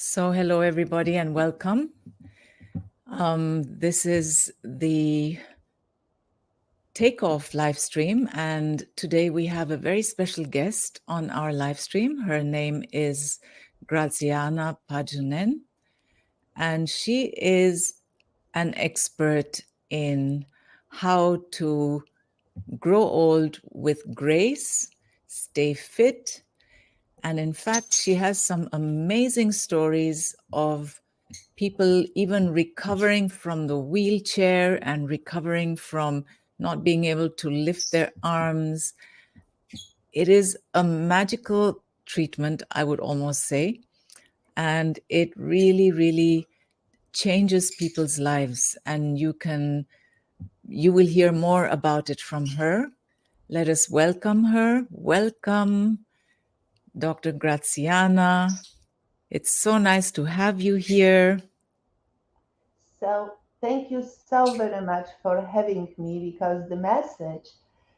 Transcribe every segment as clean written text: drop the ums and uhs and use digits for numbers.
So, hello everybody and welcome. This is the Takeoff live stream, and today we have a very special guest on our live stream. Her name is Grazyana Pajunen, and she is an expert in how to grow old with grace, stay fit, and in fact, she has some amazing stories of people even recovering from the wheelchair and recovering from not being able to lift their arms. It is a magical treatment, I would almost say, and it really, really changes people's lives. And you will hear more about it from her. Let us welcome her. Welcome, Dr. Graziana. It's so nice to have you here. So thank you so very much for having me, because the message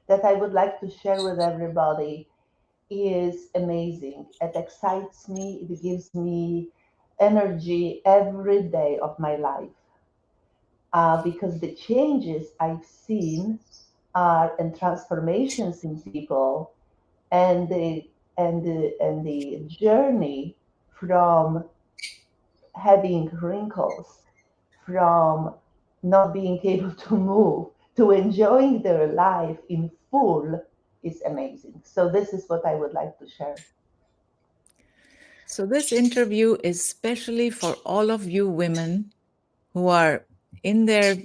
that I would like to share with everybody is amazing. It excites me. It gives me energy every day of my life, because the changes I've seen are and transformations in people, and the journey from having wrinkles, from not being able to move, to enjoying their life in full is amazing. So this is what I would like to share. So, this interview is especially for all of you women who are in their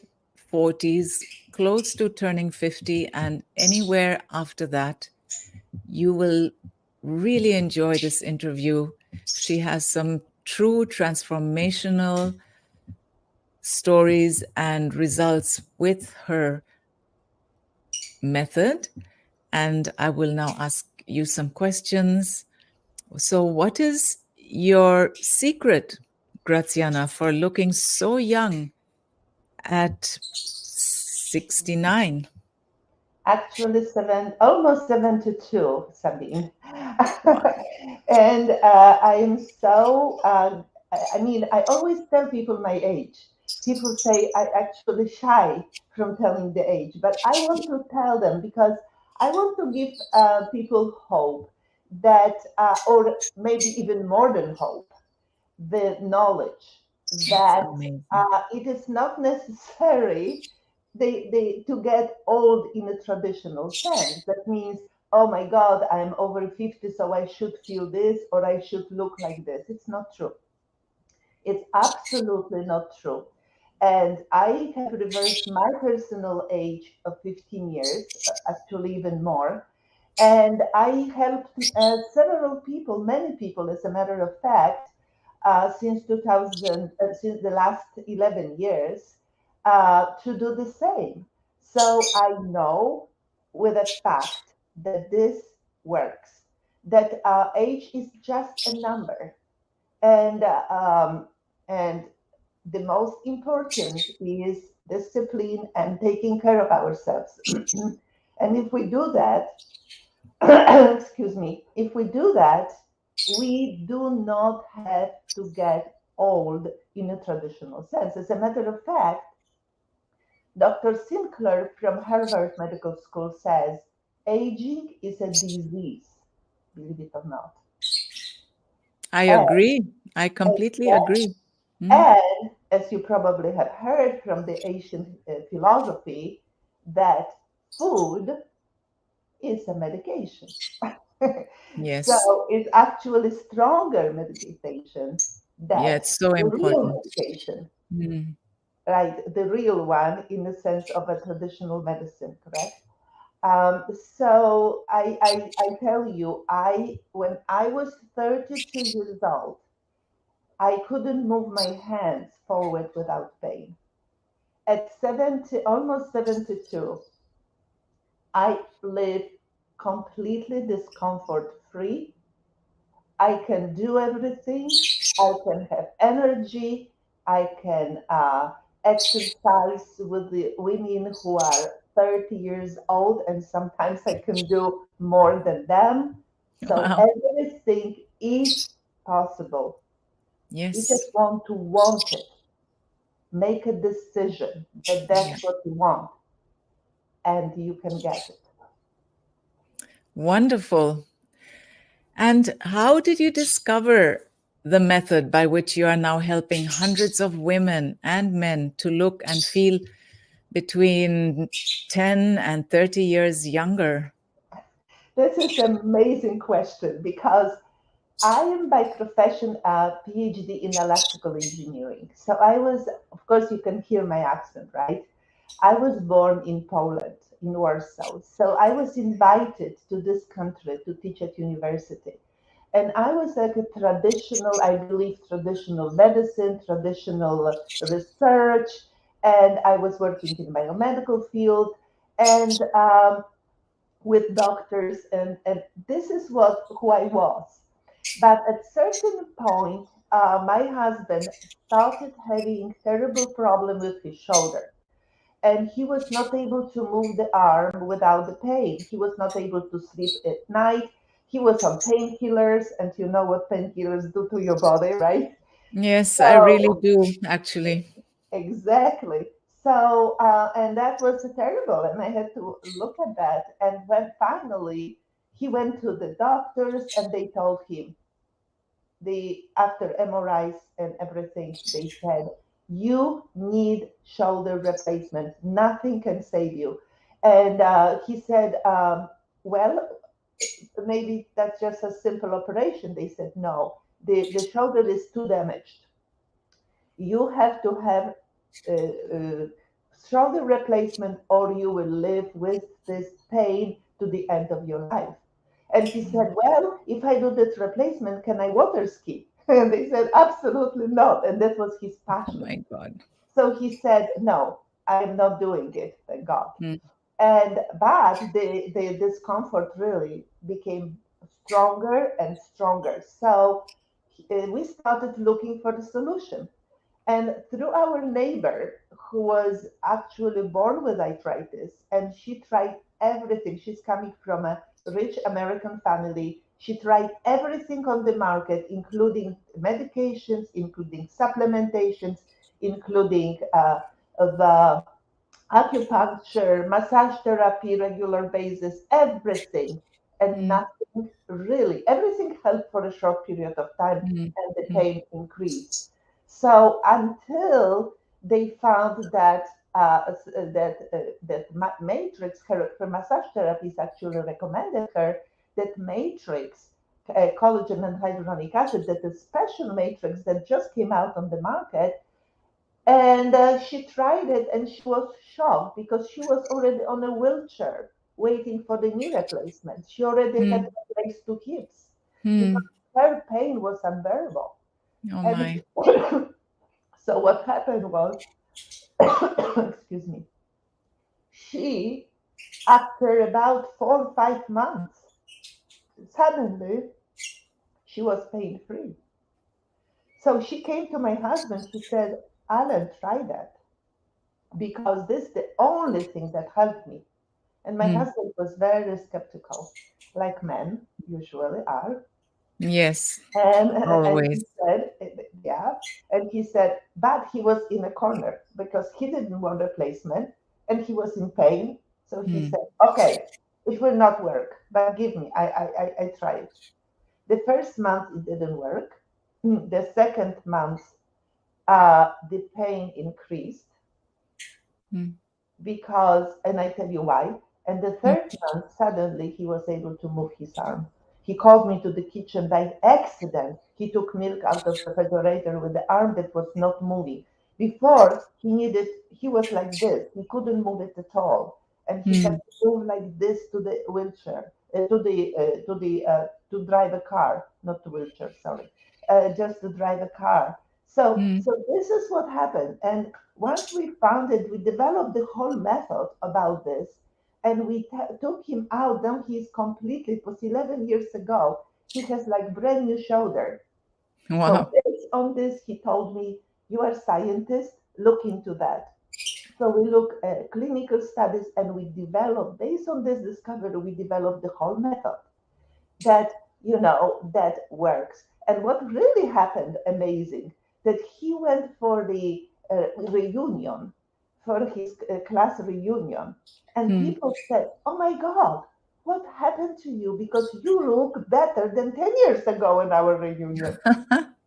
40s, close to turning 50, and anywhere after that. You will really enjoy this interview. She has some true transformational stories and results with her method. And I will now ask you some questions. So, what is your secret, Graziana, for looking so young at 69? Actually, almost 72, Sabine. Wow. And I am so, I mean, I always tell people my age. People say I actually shy from telling the age, but I want to tell them because I want to give people hope that, or maybe even more than hope, the knowledge It's that amazing. it is not necessary to get old in a traditional sense. That means, oh my God, I'm over 50, so I should feel this or I should look like this. It's not true. It's absolutely not true. And I have reversed my personal age of 15 years, actually even more. And I helped several people, many people, as a matter of fact, since 2000, since the last 11 years, to do the same. So I know with a fact that this works, that age is just a number. And, and the most important is discipline and taking care of ourselves. And if we do that, excuse me, if we do that, we do not have to get old in a traditional sense. As a matter of fact, Dr. Sinclair from Harvard Medical School says aging is a disease, believe it or not. I And, agree. I completely agree. Mm. and as you probably have heard from the ancient philosophy, that food is a medication. Yes. So it's actually stronger medication Yeah, than it's so the real important. medication, Mm. right? The real one in the sense of a traditional medicine, correct? So I tell you, when I was 32 years old, I couldn't move my hands forward without pain. At 70, almost 72, I live completely discomfort free. I can do everything. I can have energy. I can exercise with the women who are 30 years old, and sometimes I can do more than them. So Wow. everything is possible. You Yes. just want it. Make a decision that Yeah. that's what you want, and you can get it. Wonderful. And how did you discover the method by which you are now helping hundreds of women and men to look and feel between 10 and 30 years younger? This is an amazing question because I am by profession a PhD in electrical engineering. So I was, of course, you can hear my accent, right? I was born in Poland, in Warsaw. So I was invited to this country to teach at university. And I was like a traditional, I believe, traditional medicine, traditional research, and I was working in biomedical field and with doctors, and this is what who I was. But at certain point, my husband started having terrible problem with his shoulder, and he was not able to move the arm without the pain. He was not able to sleep at night. He was on painkillers, and you know what painkillers do to your body, right? Yes, I really So do, actually. exactly. And that was terrible, and I had to look at that. And when finally he went to the doctors, and they told him, the after MRIs and everything, they said, you need shoulder replacement. Nothing can save you. And he said, well, maybe that's just a simple operation. They said, no, the shoulder is too damaged. You have to have uh, shoulder replacement, or you will live with this pain to the end of your life. And he said, well, if I do this replacement, can I water ski? And they said, absolutely not. And that was his Oh passion. my God. So he said, no, I am not doing it, thank God. Mm, And but the discomfort really became stronger and stronger. So we started looking for the solution. And through our neighbor, who was actually born with arthritis, and she tried everything. She's coming from a rich American family. She tried everything on the market, including medications, including supplementations, including the acupuncture, massage therapy, regular basis, everything, and mm, nothing really. Everything helped for a short period of time, mm, and the mm, pain increased. So until they found that matrix, her massage therapist actually recommended her that matrix, collagen and hyaluronic acid, that is special matrix that just came out on the market, and she tried it, and she was shocked because she was already on a wheelchair waiting for the knee replacement. She already had mm, replaced two hips because mm. her pain was unbearable. Oh And my. so what happened was, excuse me, she, after about 4 or 5 months, suddenly she was pain free. So she came to my husband. She said, Alan, try that because this is the only thing that helped me. And my Mm. husband was very skeptical, like men usually are. Yes, And he always. said, yeah. And he said, but he was in a corner because he didn't want replacement and he was in pain. So he Mm, said, okay, it will not work, but give me, I try it. The first month it didn't work. The second month, the pain increased mm, because, and I tell you why. And the mm, third month, suddenly he was able to move his arm. He called me to the kitchen by accident. He took milk out of the refrigerator with the arm that was not moving. Before he was like this. He couldn't move it at all, and he had mm, to move like this to the wheelchair, to drive a car, not to wheelchair. Sorry, just to drive a car. mm. So this is what happened, and once we found it, we developed the whole method about this, and we took him out. Now he's completely, it was 11 years ago. He has like brand new shoulder. So Wow. based on this, he told me, you are a scientist, look into that. So we look at clinical studies, and we developed, based on this discovery, we developed the whole method that, that works. And what really happened, amazing, that he went for the reunion, for his class reunion, and Hmm. people said, "Oh my God, what happened to you? Because you look better than 10 years ago in our reunion."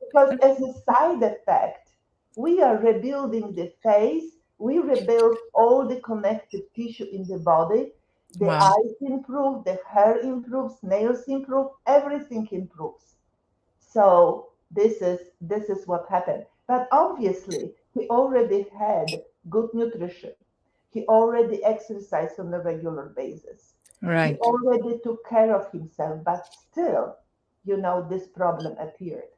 Because as a side effect, we are rebuilding the face, we rebuild all the connective tissue in the body. The Wow. eyes improve, the hair improves, nails improve, everything improves. So this is what happened. But obviously, he already had good nutrition. He already exercised on a regular basis. He Right. already took care of himself, but still, this problem appeared.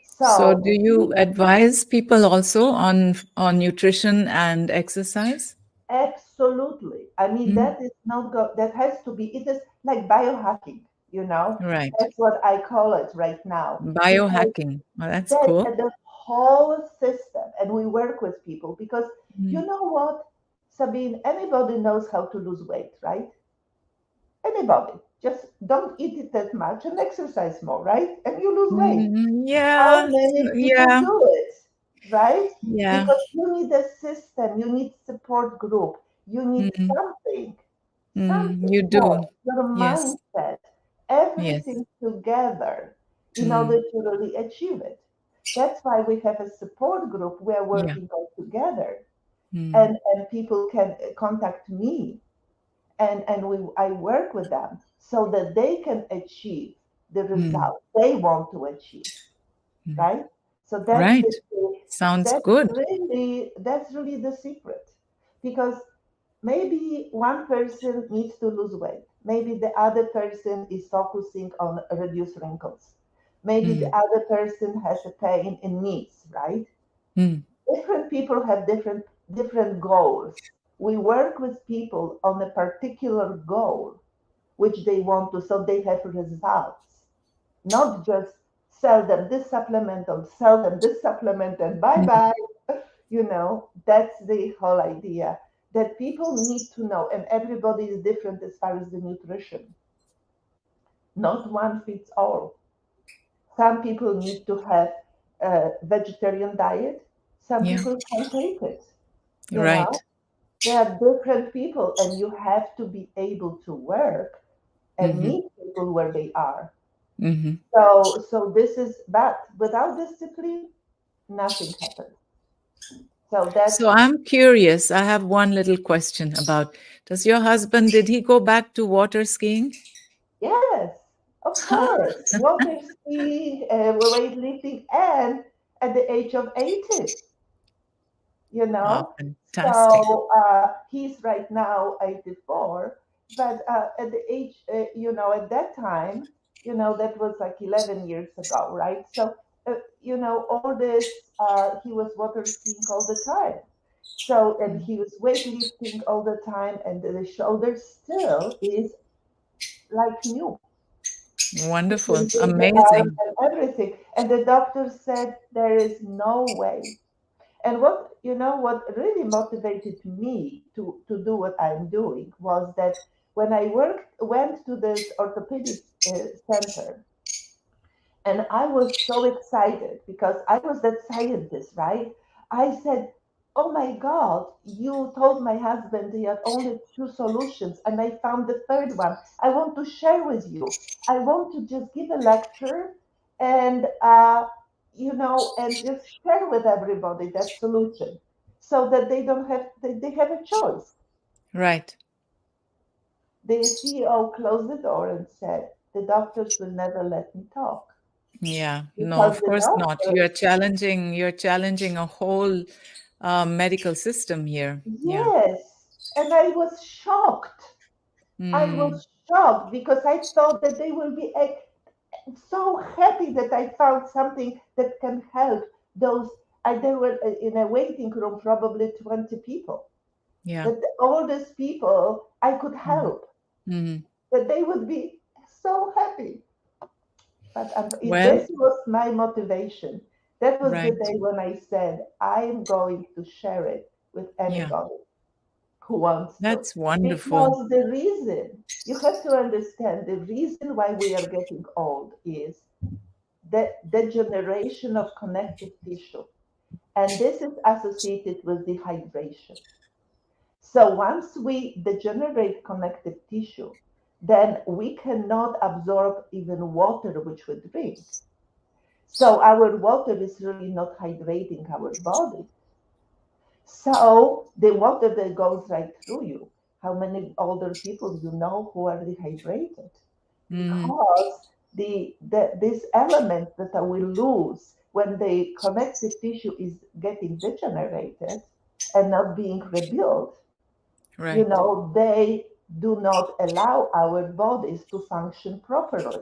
So, So do you advise people also on nutrition and exercise? absolutely. I mean, Mm. that is not that has to be, it is like biohacking, Right. That's what I call it right now. Because Biohacking. Well, that's that cool. the whole system, and we work with people because you Mm. know what, Sabine, anybody knows how to lose weight, right? Anybody. Just don't eat it that much and exercise more, right? And you lose weight. Mm, How yeah. many people Yeah. do it, right? Yeah. Because you need a system, you need support group, you need Mm. something, Mm. something You more, do. your Yes. mindset, Yes. everything together in order Mm. to really achieve it. That's why we have a support group. We're Yeah. working all together, Mm. and people can contact me, and I work with them so that they can achieve the Mm. result they want to achieve, Mm. right? So that's Right. the Sounds that's good. really the secret, because maybe one person needs to lose weight, maybe the other person is focusing on reduce wrinkles, maybe the Mm. other person has a pain in knees, right? Mm. Different people have different goals. We work with people on a particular goal which they want to, so they have results, not just sell them this supplement or sell them this supplement and bye Mm. bye. That's the whole idea, that people need to know, and everybody is different as far as the nutrition. Not one fits all. Some people need to have a vegetarian diet. Some Yeah. people can take it. You know, Right. there are different people, and you have to be able to work and Mm-hmm. meet people where they are. Mm-hmm. So this is, but without discipline, nothing happens. So that's So I'm curious. I have one little question about, does your husband, did he go back to water skiing? yes, of course, water skiing, weightlifting, and at the age of 80, you Wow, know. fantastic. So he's right now 84, but at the age, at that time, that was like 11 years ago, right? So, all this, he was water skiing all the time. So, and he was weightlifting all the time, and the shoulder still is like new. He Wonderful. can do the arm Amazing. and everything. And the doctor said there is no way. And what really motivated me to do what I'm doing was that when I went to this orthopedic center, and I was so excited because I was that scientist, right? I said, "Oh my God, you told my husband he had only two solutions, and I found the third one. I want to share with you. I want to just give a lecture and, and just share with everybody that solution so that they don't have, they have a choice." Right. The CEO closed the door and said, "The doctors will never let me talk Yeah. No, because of the course not. doctors." You're challenging a whole medical system here. Yeah. Yes, and I was shocked. I Mm, was shocked because I thought that they will be so happy that I found something that can help those. There were in a waiting room probably 20 people. yeah. That all these people I could Mm, help. mm. That they would be so happy. But Well, this was my motivation. That was the right. day when I said I am going to share it with Yeah. anybody who wants to. That's wonderful. Because the reason, you have to understand, the reason why we are getting old is the degeneration of connective tissue. And this is associated with dehydration. So once we degenerate connective tissue, then we cannot absorb even water which we drink. So our water is really not hydrating our body. So the water that goes right through you, how many older people you know who are dehydrated? Mm, Because these elements that we lose when the connective tissue is getting degenerated and not being rebuilt, right. they do not allow our bodies to function properly.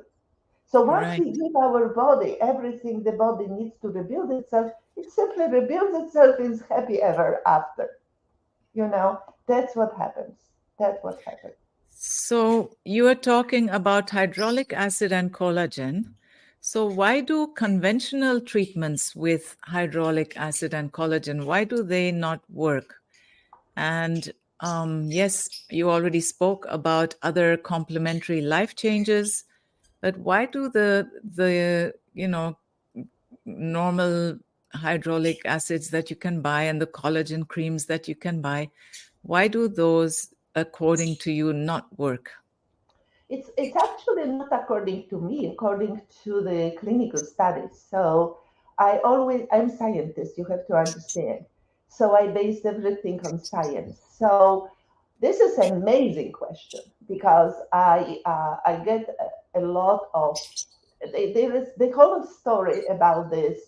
So once Right. we give our body everything the body needs to rebuild itself, it simply rebuilds itself and is happy ever after. That's what happens. That's what happens. So you are talking about hydraulic acid and collagen. So why do conventional treatments with hydraulic acid and collagen, why do they not work? And yes, you already spoke about other complementary life changes, but why do the normal hydraulic acids that you can buy and the collagen creams that you can buy, why do those, according to you, not work? It's actually not according to me, according to the clinical studies. So I'm scientist, you have to understand. So I base everything on science. So this is an amazing question because I get a lot of there is the whole story about this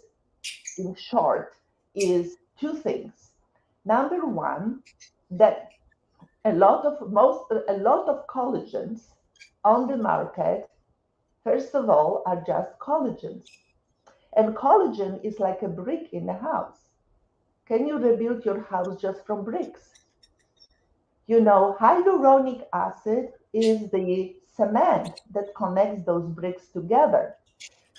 in short is two things. Number one, that a lot of collagens on the market, first of all, are just collagens. And collagen is like a brick in a house. Can you rebuild your house just from bricks? Hyaluronic acid is the cement that connects those bricks together.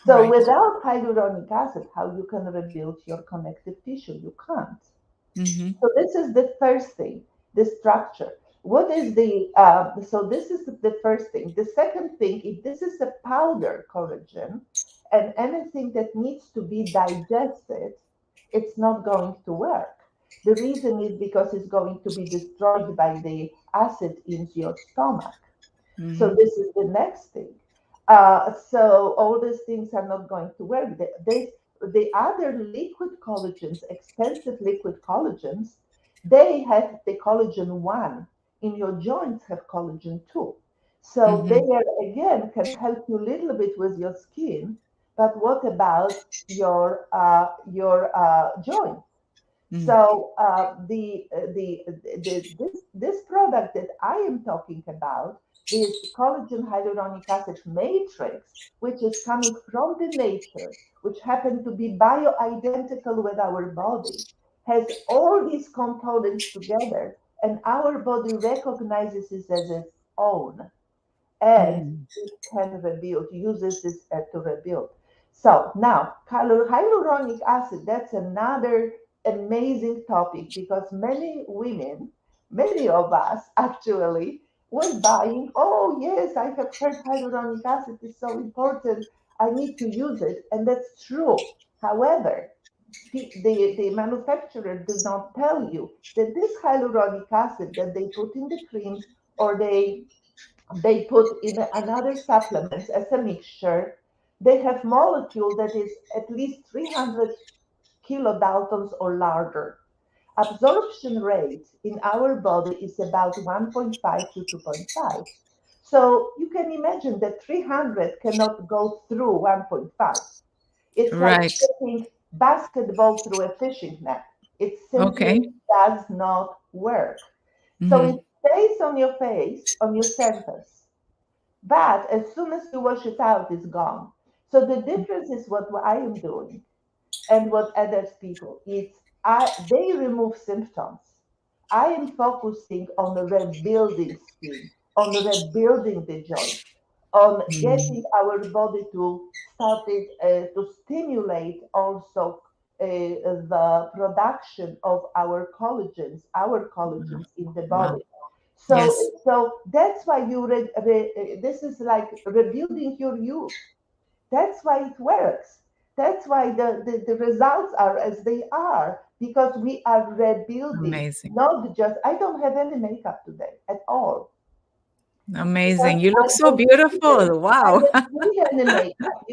So Right. without hyaluronic acid, how you can rebuild your connective tissue? You can't. Mm-hmm. So this is the first thing, the structure. What is so this is the first thing. The second thing, if this is a powder collagen and anything that needs to be digested, it's not going to work. The reason is because it's going to be destroyed by the acid in your stomach. So Mm-hmm. this is the next thing. So all these things are not going to work. The other liquid collagens, expensive liquid collagens, they have the collagen one. In your joints have collagen two. So they Mm-hmm. are, again can help you a little bit with your skin. But what about your joints? Mm. So this product that I am talking about, this collagen hyaluronic acid matrix, which is coming from the nature, which happen to be bioidentical with our body, has all these components together, and our body recognizes it as its own and Mm. it can rebuild, uses this to rebuild. So now, hyaluronic acid, that's another amazing topic because many women, many of us actually, was buying, oh yes, I have heard hyaluronic acid is so important, I need to use it, and that's true. However, the manufacturer does not tell you that this hyaluronic acid that they put in the creams or they put in another supplements as a mixture, they have molecule that is at least 300 kilodaltons or larger. Absorption rate in our body is about 1.5 to 2.5. So you can imagine that 300 cannot go through 1.5. It's like Right. taking basketball through a fishing net. It simply Okay. does not work. So Mm-hmm. it stays on your face, on your surface, but as soon as you wash it out, it's gone. So the difference is what I am doing and what others people. They remove symptoms. I am focusing on rebuilding skin, on rebuilding the joints, on getting Mm. our body to start it to stimulate also the production of our collagens in the Wow. body. Yes. So that's why this is like rebuilding your youth. That's why it works. That's why the results are as they are, because we are rebuilding, Amazing. not just, I don't have any makeup today at all. Because Amazing. You look I so don't need it. beautiful. I Wow. don't need any makeup.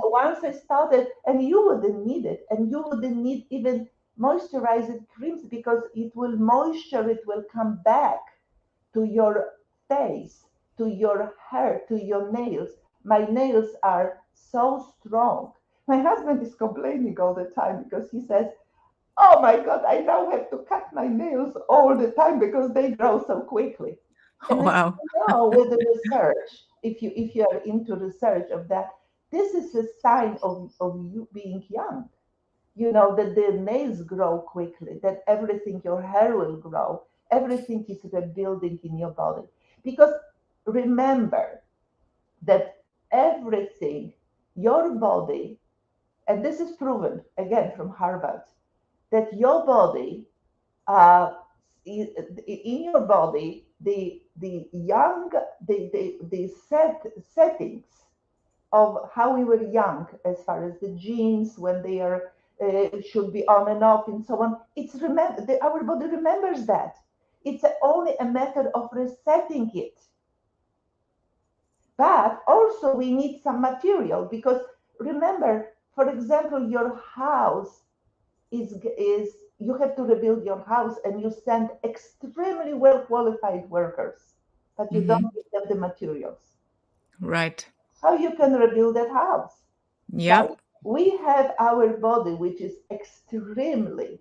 Once I started, and you wouldn't need it, and you wouldn't need even moisturizing creams because it will come back to your face, to your hair, to your nails. My nails are so strong. My husband is complaining all the time because he says, "Oh my God, I now have to cut my nails all the time because they grow so quickly." And I Wow. know with the research, if you are into research of that, this is a sign of you being young. That the nails grow quickly, that everything, your hair will grow, everything is rebuilding in your body. Because remember that everything, your body, and this is proven again from Harvard, that your body, uh, in your body, the young, the settings of how we were young, as far as the genes, when they are should be on and off and so on. Our body remembers that. It's only a matter of resetting it. But also we need some material, because remember, for example, your house is you have to rebuild your house, and you send extremely well qualified workers, but you Hmm. don't give them the materials. Right. How you can rebuild that house? Right? Yep. We have our body, which is extremely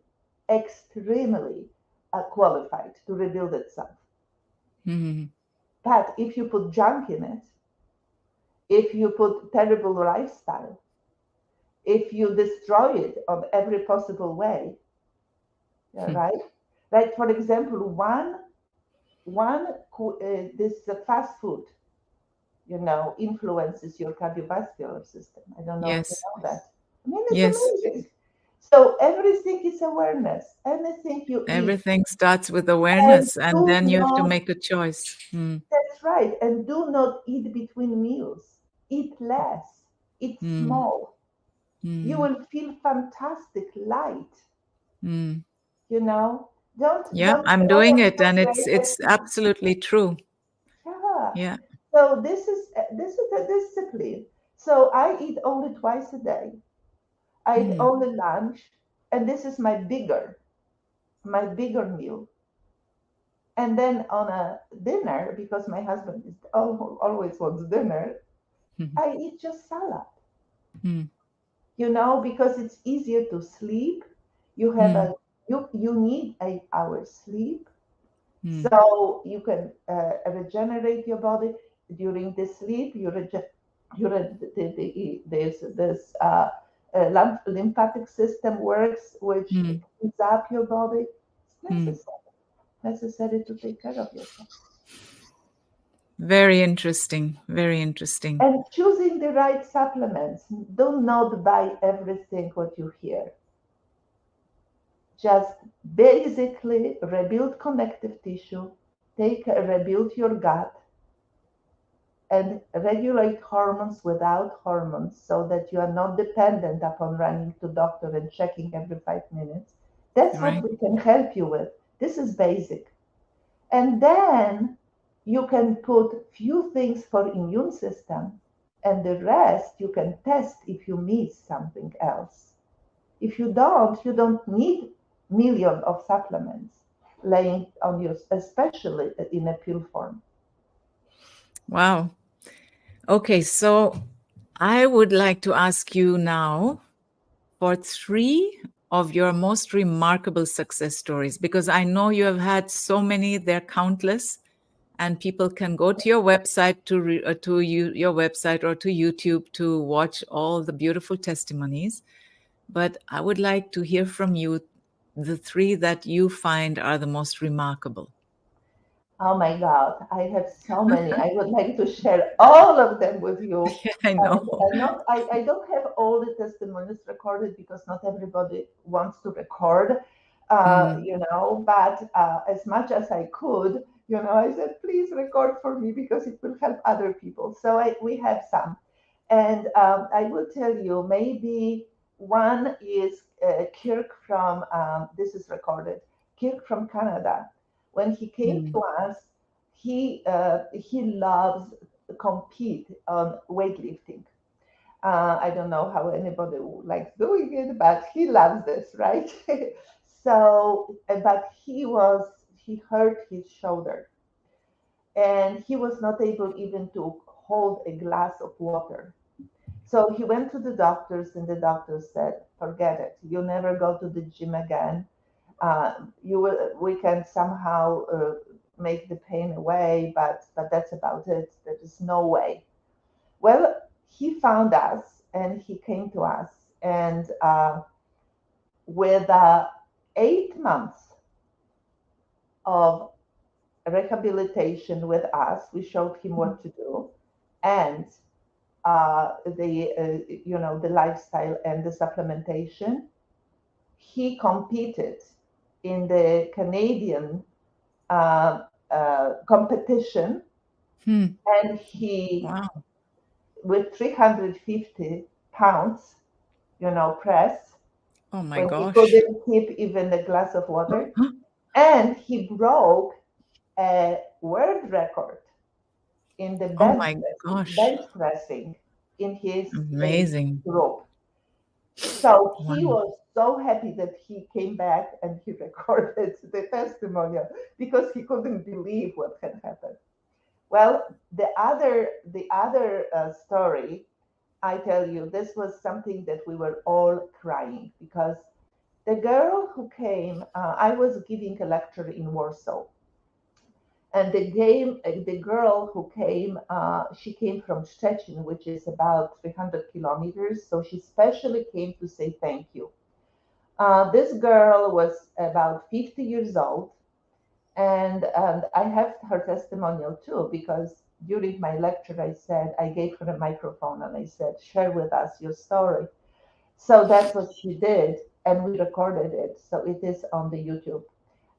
qualified to rebuild itself. Hmm. But if you put junk in it, if you put terrible lifestyle, if you destroy it of every possible way, right? Like for example, this fast food, influences your cardiovascular system. I don't know if you Yes. know that. I mean, it's Yes. amazing. So everything is awareness. Anything you eat, Everything starts with and awareness, and do then you have to not, make a choice. Mm. that's right, and do not eat between meals. Eat less. Eat Mm. small. You Mm. will feel fantastic, light. Mm. You know, don't Yeah, don't I'm don't doing it, and exaggerate it's it. absolutely true. Yeah. Yeah. So this is a discipline. So I eat only twice a day. I eat Mm. only lunch, and this is my bigger meal. And then on a dinner, because my husband always wants dinner, I eat just salad. Mm. Because it's easier to sleep. You have Mm. a you need 8 hours sleep, Mm. so you can regenerate your body during the sleep. This lymphatic system works, which Mm. cleans up your body. It's Mm. necessary to take care of yourself. Very interesting. Very interesting. And choosing the right supplements. Do not buy everything what you hear. Just basically rebuild connective tissue, rebuild your gut, and regulate hormones without hormones, so that you are not dependent upon running to doctor and checking every 5 minutes. That's what Right. we can help you with. This is basic. And then you can put few things for immune system, and the rest you can test if you miss something else. If you don't need million of supplements laying on you, especially in a pill form. Wow. Okay, so I would like to ask you now for three of your most remarkable success stories, because I know you have had so many, they're countless, and people can go to your website your website or to YouTube to watch all the beautiful testimonies. But I would like to hear from you the three that you find are the most remarkable. Oh my God, I have so many. I would like to share all of them with you. Yeah, I And know. I don't have all the testimonies recorded because not everybody wants to record, Mm, but as much as I could, I said, please record for me because it will help other people. So we have some. And I will tell you, maybe one is Kirk from, this is recorded, Kirk from Canada. When he came Mm. to us, he loves to compete on weightlifting. I don't know how anybody likes doing it, but he loves this, right? So, but he hurt his shoulder and he was not able even to hold a glass of water. So he went to the doctors, and the doctors said, "Forget it. You never go to the gym again. You will. We can somehow make the pain away, but that's about it. There is no way." Well, he found us, and he came to us, and with 8 months of rehabilitation with us, we showed him what to do, and the lifestyle and the supplementation. He competed in the Canadian competition, Hmm. and he, Wow. with 350 pounds, press, Oh my when he gosh. couldn't keep even a glass of water, and he broke a world record in the Oh my gosh. bench pressing in his age Amazing. group. So Wow. he was so happy that he came back and he recorded the testimonial because he couldn't believe what had happened. Well, the other story, I tell you, this was something that we were all crying because the girl who came, I was giving a lecture in Warsaw, and the girl who came, she came from Szczecin, which is about 300 kilometers. So she specially came to say thank you. This girl was about 50 years old, and I have her testimonial too, because during my lecture, I gave her a microphone and I said, share with us your story. So that's what she did, and we recorded it. So it is on the YouTube.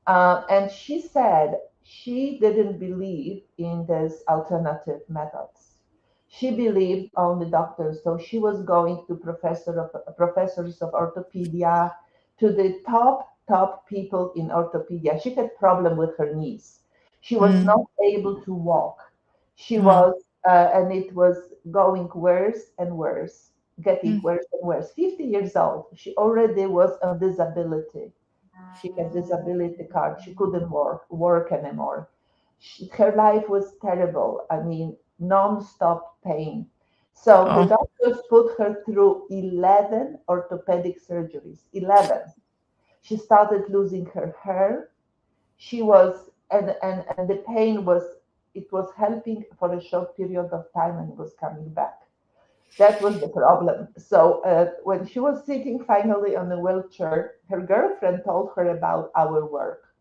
And she said she didn't believe in these alternative methods. She believed on the doctors, so she was going to professors of orthopedia, to the top people in orthopedia. She had problem with her knees. She was Mm. not able to walk. She Oh. was, and it was going worse and worse, getting Mm. worse and worse. 50 years old, she already was on disability. She had disability card. She couldn't work anymore. Her life was terrible. I mean, non-stop pain. So the Oh. doctors put her through 11 orthopedic surgeries. 11. She started losing her hair. She was, and the pain was, it was helping for a short period of time and was coming back. That was the problem. So when she was sitting finally on a wheelchair, her girlfriend told her about our work.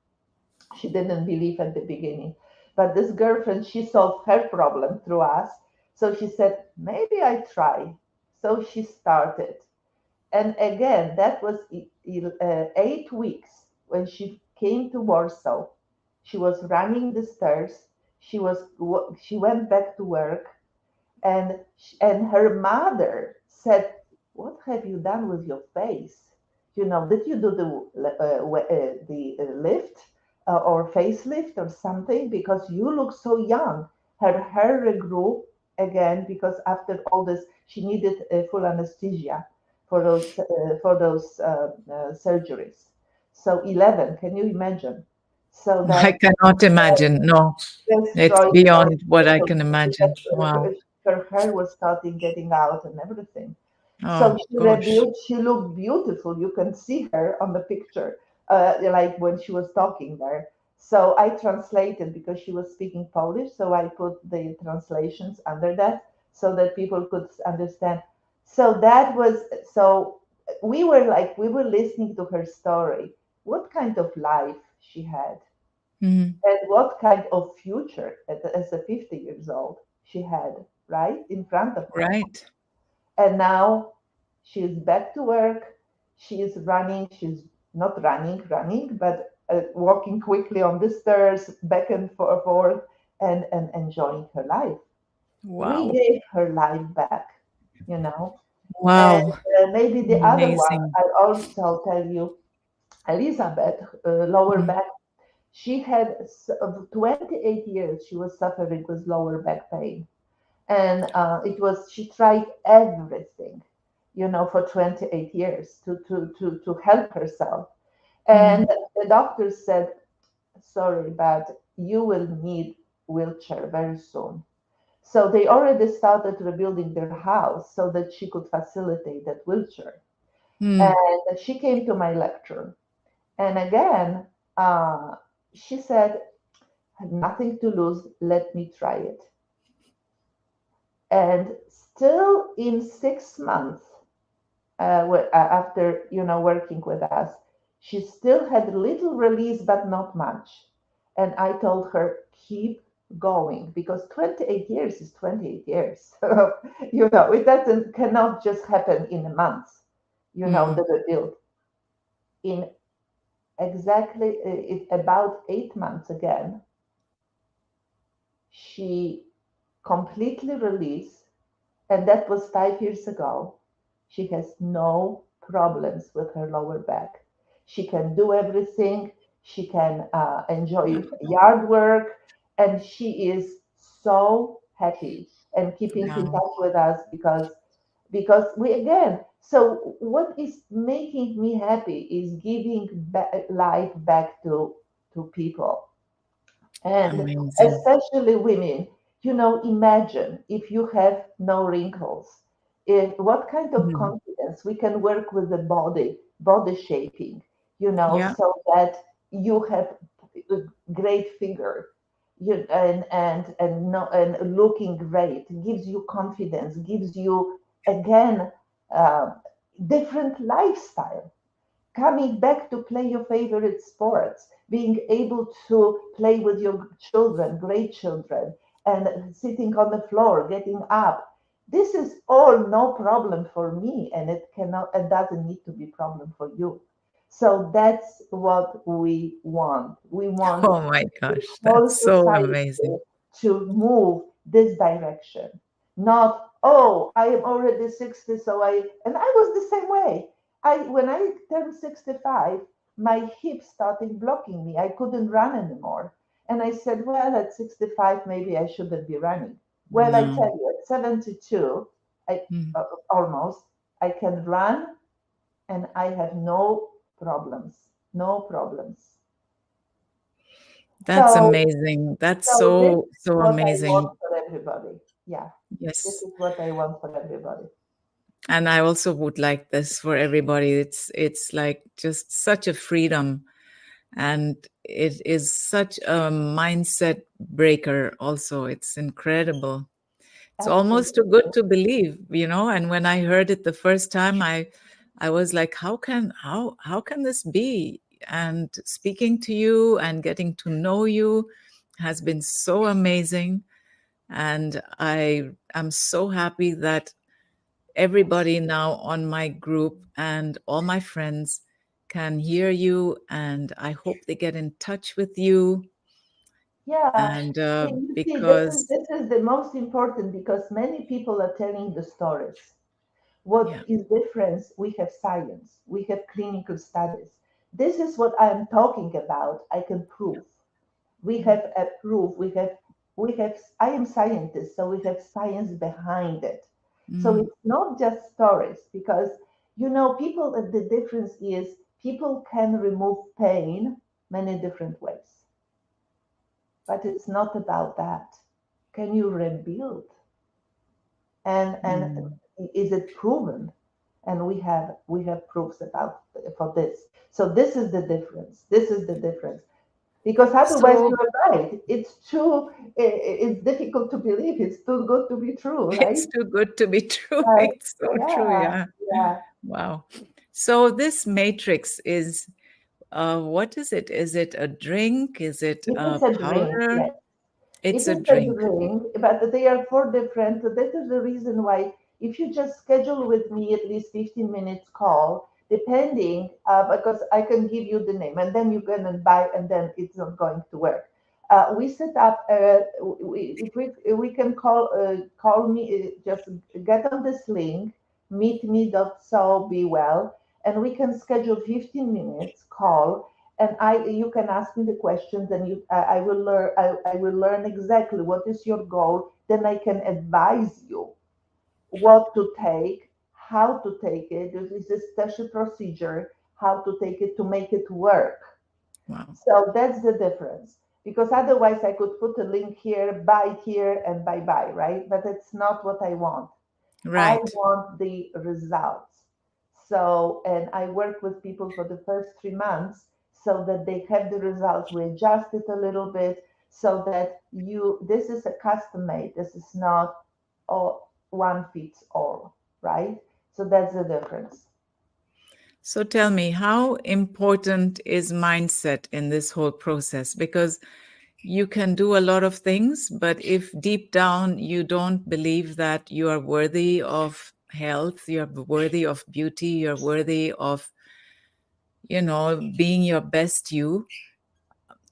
She didn't believe at the beginning, but this girlfriend, she solved her problem through us. So she said, maybe I try. So she started. And again, that was 8 weeks when she came to Warsaw. She was running the stairs. She went back to work, and her mother said, "What have you done with your face? Did you do the lift or facelift or something? Because you look so young." Her hair regrew again because after all this, she needed full anesthesia for those surgeries. So 11, can you imagine? So I that cannot imagine. No, it's destroyed her beyond what I can totally. imagine. Wow. Her hair was starting getting out and everything. So Oh she gosh. rebuilt. She looked beautiful. You can see her on the picture, like when she was talking there. So I translated because she was speaking Polish. So I put the translations under that so that people could understand. So that was so we were listening to her story. What kind of life she had, Mm. and what kind of future as a 50 years old she had right in front of her. Right. And now she is back to work. She is running. She's not running, but walking quickly on the stairs, back and forth, and enjoying her life. We Wow. gave her life back. you know. And Wow. maybe the other one, Amazing. I also tell you, Elizabeth, lower Mm. back. She had 28 years she was suffering with lower back pain. And she tried everything, for 28 years to help herself. And Mm. the doctor said, sorry, but you will need wheelchair very soon. So they already started rebuilding their house so that she could facilitate that wheelchair. Mm. And she came to my lecture. And again, uh, she said, I have nothing to lose. Let me try it. And still in 6 months, after working with us, she still had little release, but not much. And I told her, keep going, because 28 years is 28 years. It doesn't cannot just happen in a month. Mm. The rebuild in exactly about 8 months again, she completely released, and that was 5 years ago. She has no problems with her lower back. She can do everything. She can enjoy yard work, and she is so happy and keeping in Wow. touch with us because we again. So what is making me happy is giving life back to people, and Amazing. especially women. Imagine if you have no wrinkles. What kind of Mm. confidence we can work with the body shaping, Yeah. so that you have a great figure, and no, and looking great gives you confidence, gives you again uh, different lifestyle, coming back to play your favorite sports, being able to play with your children, great children, and sitting on the floor, getting up. This is all no problem for me, and it doesn't need to be problem for you. So that's what we want. We want Oh my gosh. whole That's so society amazing. to move this direction. Not, oh, I am already 60, and I was the same way. When I turned 65, my hips started blocking me. I couldn't run anymore. And I said, well, at 65, maybe I shouldn't be running. Well, I No. tell you, at 72, I Mm. almost, I can run and I have no problems. No problems. That's So amazing. That's So this so, is so what I want amazing. for everybody. Yeah, this Yes. is what I want for everybody. And I also would like this for everybody. It's like just such a freedom, and it is such a mindset breaker also. It's incredible. It's almost too good Absolutely. to believe, and when I heard it the first time, I was like, how can this be? And speaking to you and getting to know you has been so amazing. And I am so happy that everybody now on my group and all my friends can hear you, and I hope they get in touch with you. Yeah. And You see, this is because this is the most important because many people are telling the stories. What yeah. is difference? We have science, we have clinical studies. This is what I am talking about. I can prove. We have a proof. We have. I am scientist, so we have science behind it. So Mm, it's not just stories because people. The difference is people can remove pain many different ways, but it's not about that. Can you rebuild? And mm. is it proven? And we have proofs about for this. So this is the difference. This is the difference. Because otherwise So you're right, it's difficult to believe, it's too good to be true, right? it's too good to be true. uh, It's so true. yeah, Yeah. yeah. Wow. So this matrix is, what is it? Is it a drink? Is it It a is a drink, powder? yes. It's It a is a drink. drink, but they are four different. That is the reason why, if you just schedule with me at least 15 minutes call, depending, because I can give you the name and then you can buy, and then it's not going to work. we set up. If we can call me, just get on this link, meetme.so be well, and we can schedule 15 minutes call, and you can ask me the questions, and I will learn. I will learn exactly what is your goal. Then I can advise you what to take, how to take it. This is a special procedure, how to take it to make it work. Wow. So that's the difference. Because otherwise, I could put a link here, and bye bye, right? But it's not what I want. I Right. want the results. So, and I work with people for the first 3 months so that they have the results. We adjust it a little bit so that this is a custom made. This is not all one fits all, right? So that's the difference. So tell me, how important is mindset in this whole process? Because you can do a lot of things, but if deep down you don't believe that you are worthy of health, you're worthy of beauty, you're worthy of, being your best you,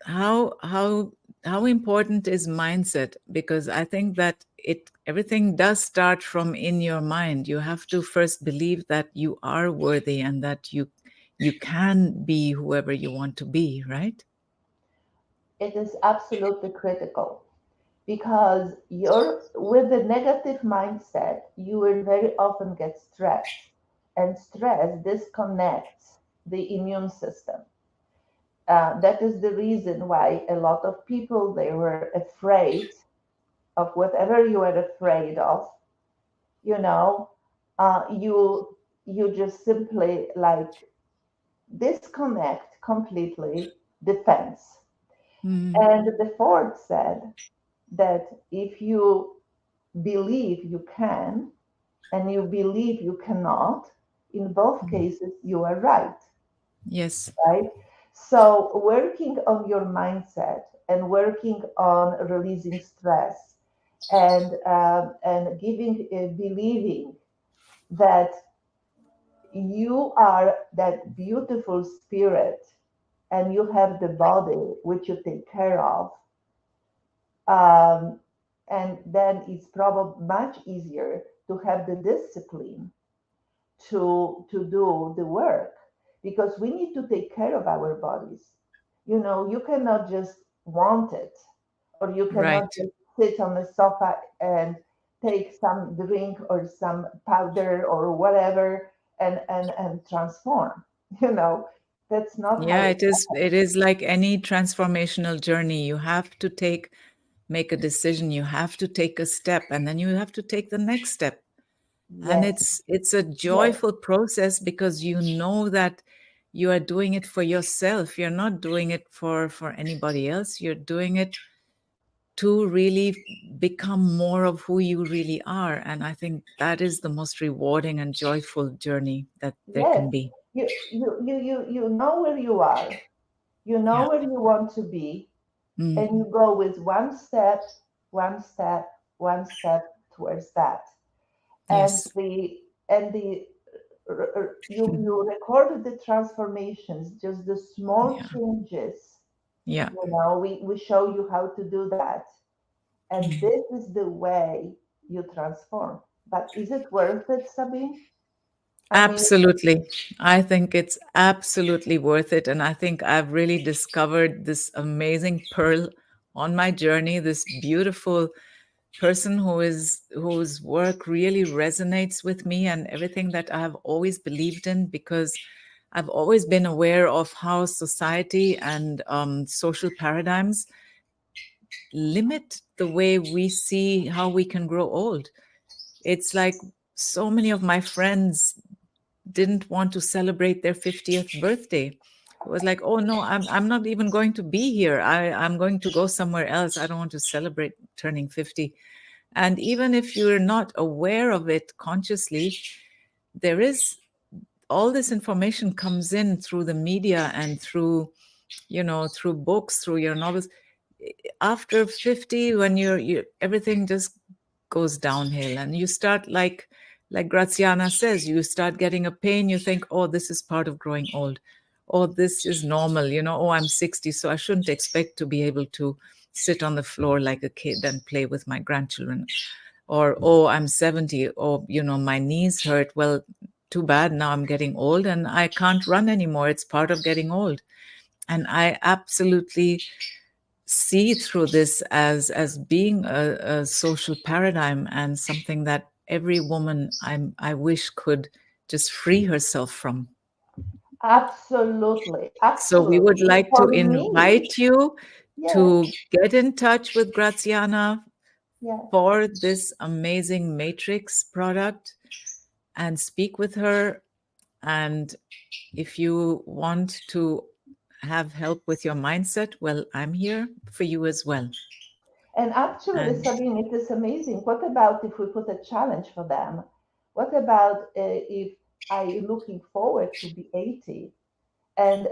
how how how important is mindset? Because I think that everything does start from in your mind. You have to first believe that you are worthy and that you can be whoever you want to be, right? It is absolutely critical because you're with the negative mindset, you will very often get stress, and stress disconnects the immune system. That is the reason why a lot of people they were afraid of whatever you are afraid of. You know, you just simply like disconnect completely defense. Mm, And the Ford said that if you believe you can and you believe you cannot, in both mm. cases, you are right, Yes. right? So, working on your mindset and working on releasing stress and giving, believing that you are that beautiful spirit and you have the body which you take care of, um, and then it's probably much easier to have the discipline to do the work because we need to take care of our bodies. You cannot just want it, or you cannot Right. just sit on the sofa and take some drink or some powder or whatever and transform. You know, that's not how Yeah, it. it is like any transformational journey. You have to make a decision, you have to take a step, and then you have to take the next step. And Yes, it's a yes, joyful process because you know that you are doing it for yourself. You're not doing it for anybody else. You're doing it to really become more of who you really are. And I think that is the most rewarding and joyful journey that there yes. can be. You know where you are. You know Yeah. where you want to be, Mm. and you go with one step, one step towards that. And Yes. you recorded the transformations, just the small Yeah. changes. Yeah. We show you how to do that, and Mm. this is the way you transform. But is it worth it, Sabine? I mean, Absolutely. I think it's absolutely worth it. And I think I've really discovered this amazing pearl on my journey, this beautiful person whose work really resonates with me and everything that I have always believed in, because I've always been aware of how society and social paradigms limit the way we see how we can grow old. It's like so many of my friends didn't want to celebrate their 50th birthday. It was like, oh no, I'm not even going to be here. I'm going to go somewhere else. I don't want to celebrate turning 50. And even if you're not aware of it consciously, there is all this information comes in through the media and through books, through your novels. After 50, when you everything just goes downhill and you start like Graziana says, you start getting a pain, you think, oh, this is part of growing old. Oh, this is normal, oh, I'm 60, so I shouldn't expect to be able to sit on the floor like a kid and play with my grandchildren. Or, oh, I'm 70, or, my knees hurt. Well, too bad. Now I'm getting old and I can't run anymore. It's part of getting old. And I absolutely see through this as being a social paradigm and something that every woman I wish could just free herself from. Absolutely, So we would absolutely. like to For me, invite you yes, to get in touch with Graziana yes. for this amazing Matrix product and speak with her. And if you want to have help with your mindset, well, I'm here for you as well. And actually, And Sabine, it is amazing. What about if we put a challenge for them? What about if I looking forward to be 80 and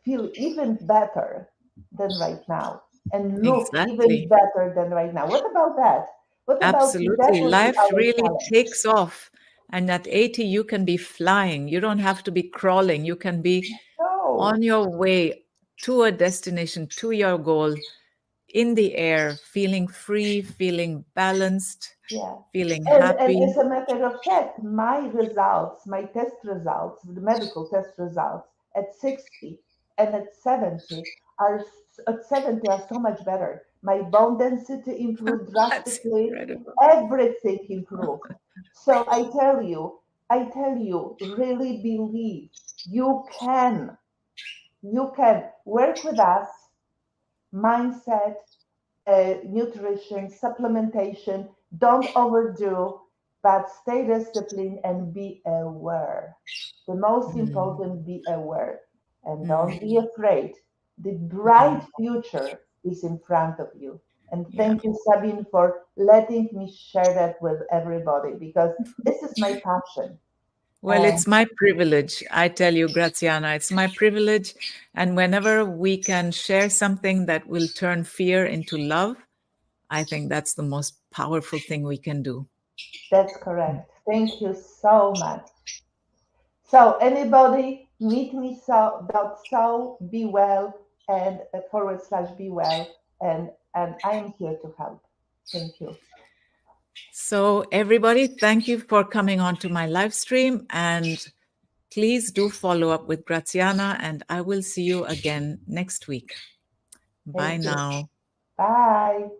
feel even better than right now and look even exactly, better than right now? What about that? What about if that absolutely. would be Life our really challenge? takes off. And at 80, you can be flying. You don't have to be crawling. You can be No, on your way to a destination, to your goal, in the air, feeling free, feeling balanced, yeah. feeling And happy. as a matter of fact, my results, my test results, the medical test results at 60 and at 70 at 70 are so much better. My bone density improved That's drastically, incredible. everything improved. So I tell you, really believe you can work with us, mindset, nutrition, supplementation. Don't overdo, but stay disciplined and be aware. The most Mm, important, be aware and don't be mm, afraid. The bright mm. future is in front of you. And Yeah. thank you, Sabine, for letting me share that with everybody because this is my passion. Well, And it's my privilege. I tell you, Graziana, it's my privilege. And whenever we can share something that will turn fear into love, I think that's the most powerful thing we can do. that's correct. Thank you so much. So anybody meet me so be well and / be well and I am here to help. Thank you. So, everybody, thank you for coming on to my live stream. And please do follow up with Graziana, and I will see you again next week. Bye Thank you. now. Bye.